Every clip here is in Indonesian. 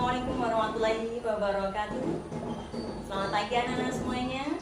Assalamualaikum warahmatullahi wabarakatuh. Selamat pagi anak-anak semuanya.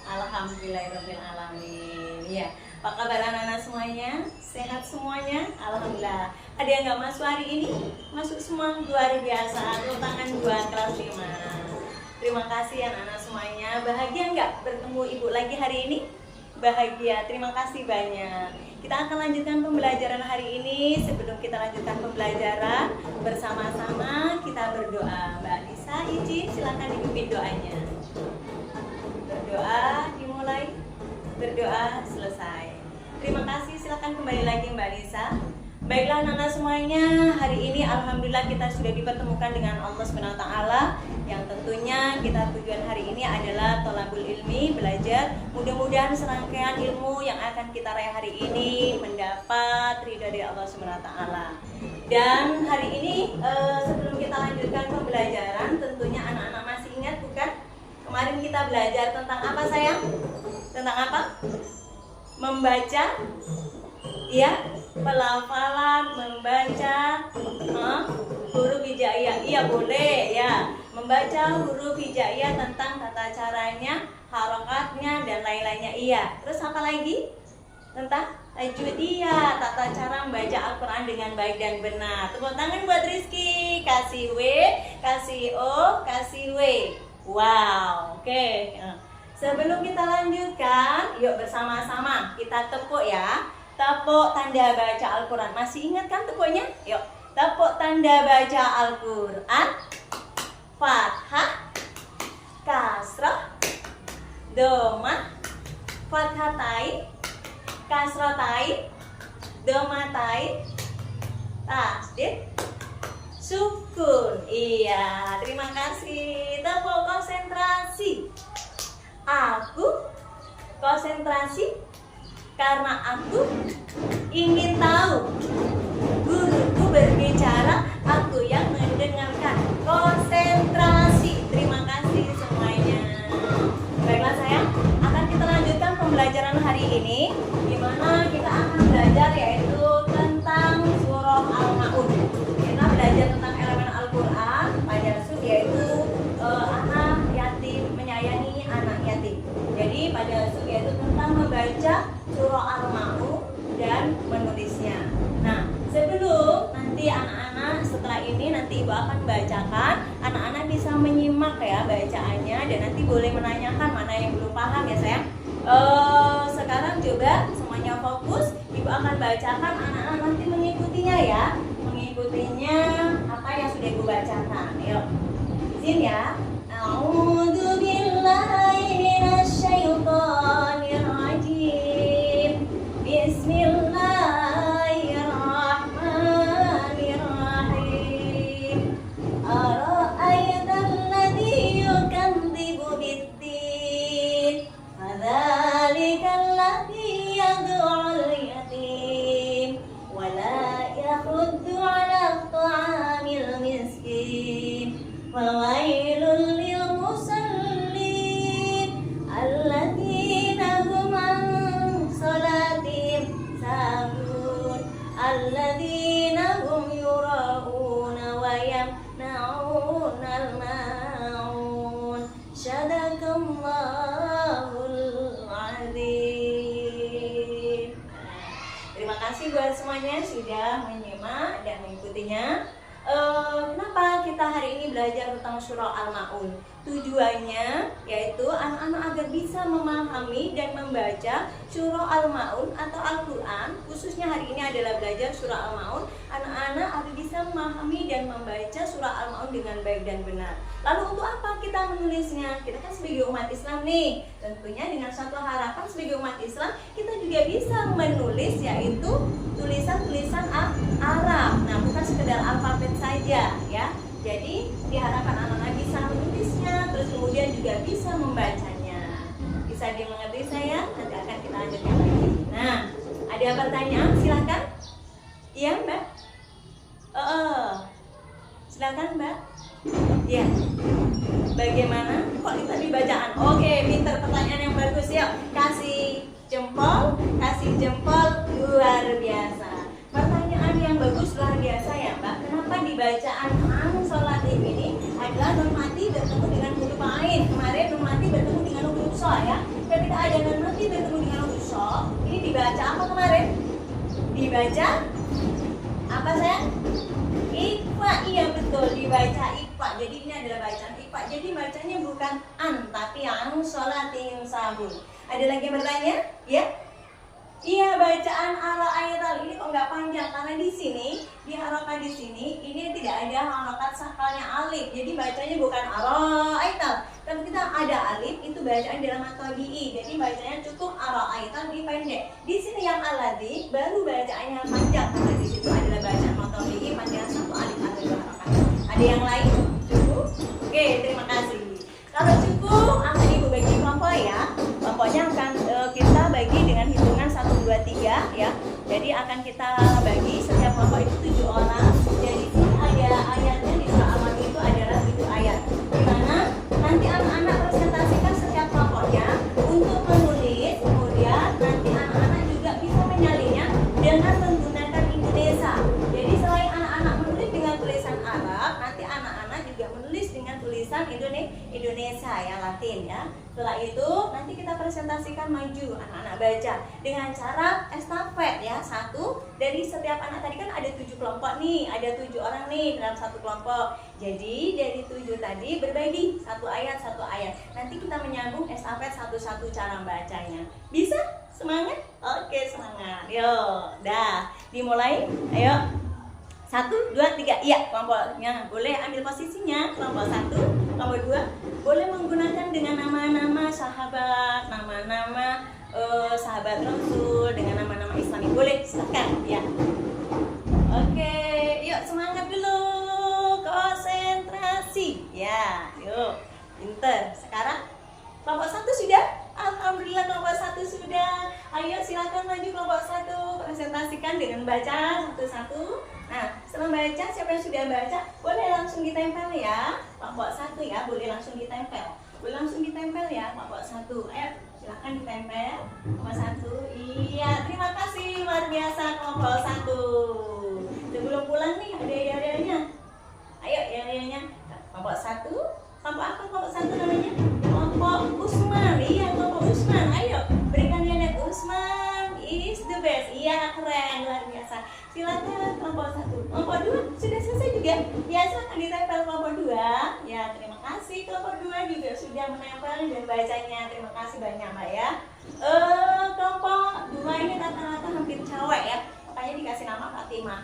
Alhamdulillahirrahmanirrahim. Ya, apa kabar anak-anak semuanya? Sehat semuanya? Alhamdulillah. Ada yang nggak masuk hari ini? Masuk semua, luar biasa. Tepuk tangan buat kelas 5. Terima kasih anak-anak semuanya. Bahagia nggak bertemu ibu lagi hari ini? Bahagia, terima kasih banyak. Kita akan lanjutkan pembelajaran hari ini. Sebelum kita lanjutkan pembelajaran, bersama-sama kita berdoa. Mbak Nisa izin, silakan dipimpin doanya. Berdoa dimulai, berdoa selesai. Terima kasih, silakan kembali lagi Mbak Nisa. Baiklah anak-anak semuanya, hari ini alhamdulillah kita sudah dipertemukan dengan Allah SWT, yang tentunya kita tujuan hari ini adalah thalabul ilmi, belajar. Mudah-mudahan serangkaian ilmu yang akan kita raih hari ini mendapat ridha dari Allah SWT. Dan hari ini sebelum kita lanjutkan pembelajaran, tentunya anak-anak masih ingat bukan? Kemarin kita belajar tentang apa sayang? Tentang apa? Membaca, ya, pelafalan, membaca huruf hijaiyah. Iya boleh ya, membaca huruf hijaiyah tentang tata caranya, harokatnya dan lain-lainnya. Iya. Terus apa lagi? Tentang tajwid. Iya, tata cara membaca Al-Quran dengan baik dan benar. Tepuk tangan buat Rizky. Kasih W, kasih O, kasih W. Wow, oke. Sebelum kita lanjutkan, yuk bersama-sama kita tepuk ya. Tepuk tanda baca Al-Quran. Masih ingat kan tepuknya? Yuk, tepuk tanda baca Al-Quran. Fathah, kasrah, domah, fathatain, kasratain, domatain, tasdid, sukun. Iya, terima kasih. Tepuk konsentrasi. Aku konsentrasi karena aku ingin tahu. Guruku berbicara, aku yang mendengarkan. Konsentrasi. Terima kasih semuanya. Baiklah sayang, akan kita lanjutkan pembelajaran hari ini, di mana kita akan belajar yaitu tentang surah Al-Maun. Kita belajar tentang elemen Al-Quran pada sub yaitu anak yatim, menyayangi anak yatim. Jadi pada sub yaitu tentang membaca surah Al-Maun dan menulisnya. Nah, sebelum nanti anak-anak setelah ini nanti ibu akan bacakan, anak-anak bisa menyimak ya bacaannya dan nanti boleh menanyakan mana yang belum paham ya sayang. Sekarang coba semuanya fokus, ibu akan bacakan, anak-anak nanti mengikutinya ya, mengikutinya apa yang sudah ibu bacakan. Yuk, izin ya. A'udzubillahi minasyaitonir rajim. Bismillahirrahmanirrahim. Ara'aital ladzi yukadzibu bid-din, fadzalikal ladzi yad'ul yatim wa la yahuddu 'ala ta'amil miskin. Fawailul lil musallin alladzina hum an salatihim sahun alladzina hum yura'una wa yamna'unal ma'un. Sadaqallahul azim. Terima kasih buat semuanya sudah menyimak dan mengikutinya. Kenapa kita hari ini belajar tentang surah Al-Maun? Tujuannya yaitu anak-anak agar bisa memahami dan membaca surah Al-Maun atau Al-Quran. Khususnya hari ini adalah belajar surah Al-Maun. Anak-anak agar bisa memahami dan membaca surah Al-Maun dengan baik dan benar. Lalu untuk apa kita menulisnya? Kita kan sebagai umat Islam nih, tentunya dengan satu harapan sebagai umat Islam kita juga bisa menulis yaitu tulisan-tulisan Arab. Nah, bukan sekedar alfabet saja ya. Jadi diharapkan anak-anak bisa menulisnya, terus kemudian juga bisa membacanya. Bisa dimengerti saya? Nanti akan kita lanjutkan lagi. Nah, ada pertanyaan? Silakan. Iya Mbak. Silakan Mbak. Ya. Bagaimana? Kok itu tadi bacaan? Oke, pinter, pertanyaan yang bagus. Yuk, kasih jempol, luar biasa. Pertanyaan yang bagus luar biasa ya Mbak. Kenapa di bacaan an sholat ini uso ya. Ketika adzan nanti bertemu dengan uso, ini dibaca apa kemarin? Dibaca apa sayang? Iqfa, iya betul, dibaca Iqfa. Jadi ini adalah bacaan Iqfa. Jadi bacanya bukan an, tapi an sholatin sahur. Ada lagi yang bertanya? Ya? Iya, bacaan ara-aital ini kok nggak panjang karena di sini di harokat di sini ini tidak ada harokat sakalnya alif. Jadi bacanya bukan ara-aital. Kalau kita ada alif itu bacaan dalam tabi'i. Jadi bacanya cukup ara-aital di pendek. Di sini yang aladi baru bacaannya panjang karena di situ adalah bacaan tabi'i panjang satu alif atau dua harokat. Ada yang lain? Cukup? Oke, terima kasih. Kalau cukup, akan ibu bagi kelompok ya. Kelompoknya akan kita bagi dengan hitungan 1, 2, 3 ya. Jadi akan kita bagi setiap kelompok itu 7 orang. Jadi sini ada ayatnya di surah Al-Ma'idah itu adalah 7 ayat. Dimana nanti anak-anak presentasikan setiap kelompoknya untuk menulis. Kemudian nanti anak-anak juga bisa menyalinnya dengan menggunakan Indonesia. Jadi selain anak-anak menulis dengan tulisan Arab, nanti anak-anak juga menulis dengan tulisan Indonesia ya, Latin ya. Setelah itu nanti kita presentasikan maju anak-anak baca dengan cara estafet ya. Satu dari setiap anak tadi kan ada 7 kelompok nih, ada 7 orang nih dalam satu kelompok. Jadi dari 7 tadi berbagi satu ayat. Nanti kita menyambung estafet satu-satu cara bacanya. Bisa? Semangat? Oke, semangat. Yo, dah dimulai. Ayo. 1, 2, 3, iya kelompoknya boleh ambil posisinya. Kelompok 1, kelompok 2 boleh menggunakan dengan nama-nama sahabat, nama-nama sahabat Rasul, dengan nama-nama Islami. Boleh, silakan ya. Oke, yuk semangat dulu, konsentrasi ya. Yuk, pinter. Sekarang kelompok 1 sudah? Alhamdulillah kelompok 1 sudah. Ayo silakan maju kelompok 1, presentasikan dengan baca satu-satu. Nah, setelah baca, siapa yang sudah baca boleh langsung ditempel ya. Kelompok 1 ya, boleh langsung ditempel. Boleh langsung ditempel ya kelompok 1. Ayo, silakan ditempel. Kelompok 1. Iya, terima kasih luar biasa kelompok 1. Sebelum pulang nih ada ya-nya. Ayo ya-nya. Kelompok 1. Kelompok apa kelompok 1 namanya? Kelompok Usman. Iya, kelompok Usman. Ayo, berikan ya Usman is the best. Iya, keren, luar biasa. Silakan kelompok 1. Kelompok 2 sudah selesai juga. Ya, silakan ditempel kelompok 2. Ya, terima kasih kelompok 2 juga sudah menempel dan bacanya. Terima kasih banyak, Mbak ya. Kelompok 2 ini rata-rata hampir cewek ya. Makanya dikasih nama Fatimah.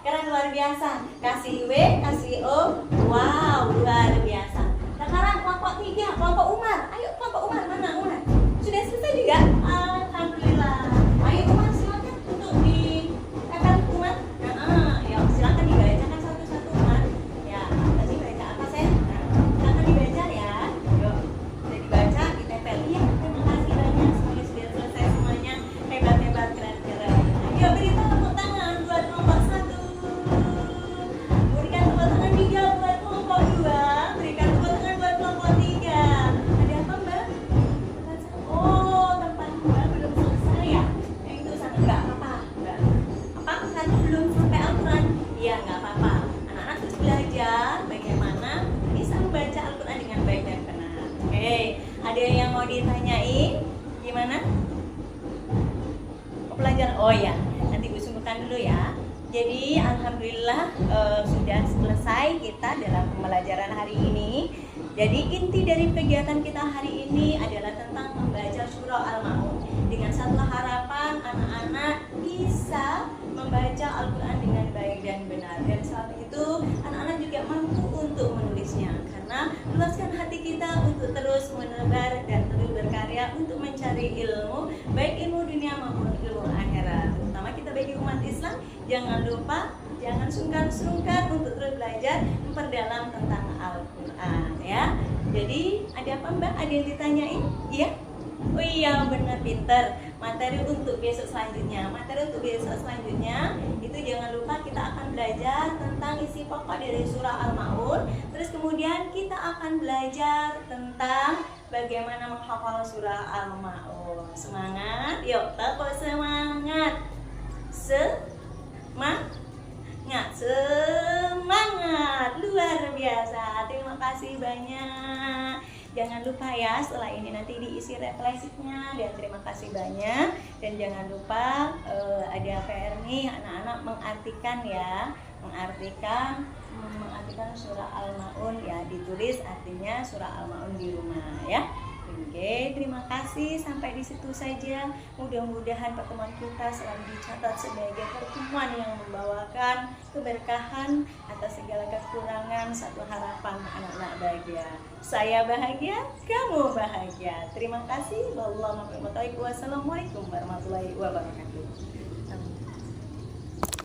Keren, luar biasa. Kasih W, kasih O. Wow, luar biasa. Sekarang kelompok 3, kelompok Umar. Ayo kelompok Umar, mana Umar? Sudah selesai juga? Alhamdulillah. Ayo Umar silakan untuk ditempel Umar. Ya silakan dibacakan satu-satu Umar. Ya, tadi baca apa saya? Silakan dibaca ya. Yuk, sudah dibaca, ditempel. Iya, terima kasih banyak. Semuanya sudah selesai semuanya. Hebat-hebat, keren-keren. Yuk, berikan tepuk tangan buat kelompok 1. Berikan tepuk tangan juga buat kelompok 2. Berikan tepuk tangan buat kelompok 3. Ada apa Mbak? Oh, tempat Mbak belum selesai ya? Yang itu sangat nggak apa-apa Mbak. Apa? Karena belum sampai Al-Quran? Iya, nggak apa-apa. Anak-anak terus belajar bagaimana bisa membaca Al-Quran dengan baik dan benar. Oke, ada yang mau ditanyain? Gimana? Pelajaran? Oh ya, nanti gue sungguhkan dulu ya. Jadi alhamdulillah sudah selesai kita dalam pembelajaran hari ini. Jadi inti dari kegiatan kita hari ini adalah tentang membaca surah Al-Ma'un. Dengan satu harapan anak-anak bisa membaca Al-Quran dengan baik dan benar. Dan saat itu anak-anak juga mampu untuk menulisnya. Karena luaskan hati kita untuk terus menebar dan terus berkarya untuk mencari ilmu, baik ilmu dunia maupun ilmu akhirat. Terutama kita bagi umat Islam, jangan lupa, jangan sungkan-sungkan untuk terus belajar memperdalam tentang Al-Quran ya. Jadi ada apa Mbak? Ada yang ditanyain? Iya? Oh iya, benar, pinter. Materi untuk besok selanjutnya. Itu jangan lupa kita akan belajar tentang isi pokok dari surah Al-Ma'un. Terus kemudian kita akan belajar tentang bagaimana menghafal surah Al-Ma'un. Semangat, yuk, tepuk semangat. Semangat, luar biasa. Terima kasih banyak. Jangan lupa ya, setelah ini nanti diisi refleksinya. Dan terima kasih banyak. Dan jangan lupa ada PR nih, anak-anak mengartikan ya, mengartikan surah Al-Maun ya, ditulis artinya surah Al-Maun di rumah ya. Oke, terima kasih, sampai di situ saja. Mudah-mudahan pertemuan kita selalu dicatat sebagai pertemuan yang membawakan keberkahan atas segala kekurangan. Satu harapan, anak-anak bahagia. Saya bahagia, kamu bahagia. Terima kasih. Wassalamualaikum warahmatullahi wabarakatuh.